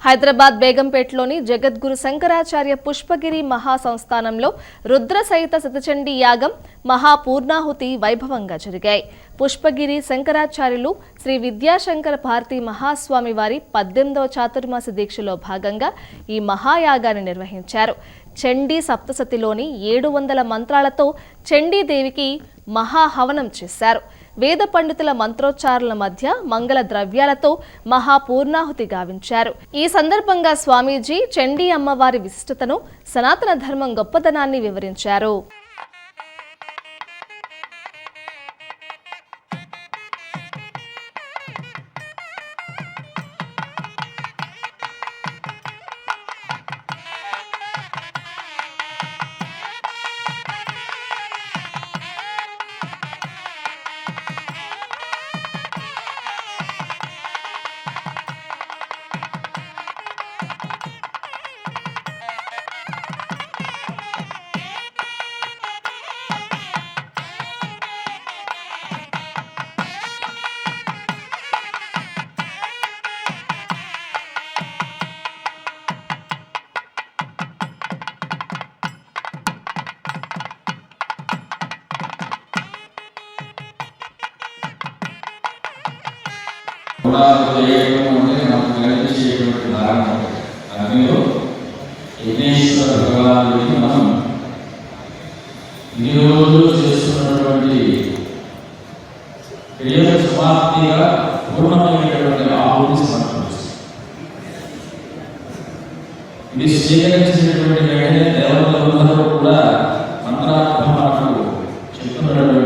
హైదరాబాద్ బేగంపేటలోని జగద్గురు శంకరాచార్య పుష్పగిరి మహాసంస్థానంలో రుద్ర సహిత శతచండీ యాగం మహాపూర్ణాహుతి వైభవంగా జరిగాయి. పుష్పగిరి శంకరాచార్యులు శ్రీ విద్యాశంకర భారతీ మహాస్వామి వారి 18వ చాతుర్మాస దీక్షలో భాగంగా ఈ మహాయాగాన్ని నిర్వహించారు. చండీ సప్తసతిలోని 700 మంత్రాలతో చండీదేవికి మహాహవనం చేశారు. వేద పండితుల మంత్రోచ్చారణల మధ్య మంగళ ద్రవ్యాలతో మహాపూర్ణాహుతి గావించారు. ఈ సందర్భంగా స్వామీజీ చండీ అమ్మవారి విశిష్టతను, సనాతన ధర్మం గొప్పదనాన్ని వివరించారు. విఘ్నేశ్వర భగవానుడికి మనం ఈరోజు చేస్తున్నటువంటి క్రియ సమాప్తిగా పూర్ణమైనటువంటి ఆహుతి సమర్పిస్తుంది. ఇది స్వీకరించినటువంటి వెంటనే దేవతలందరూ కూడా మంత్రార్థం మనకు చెప్తున్నటువంటి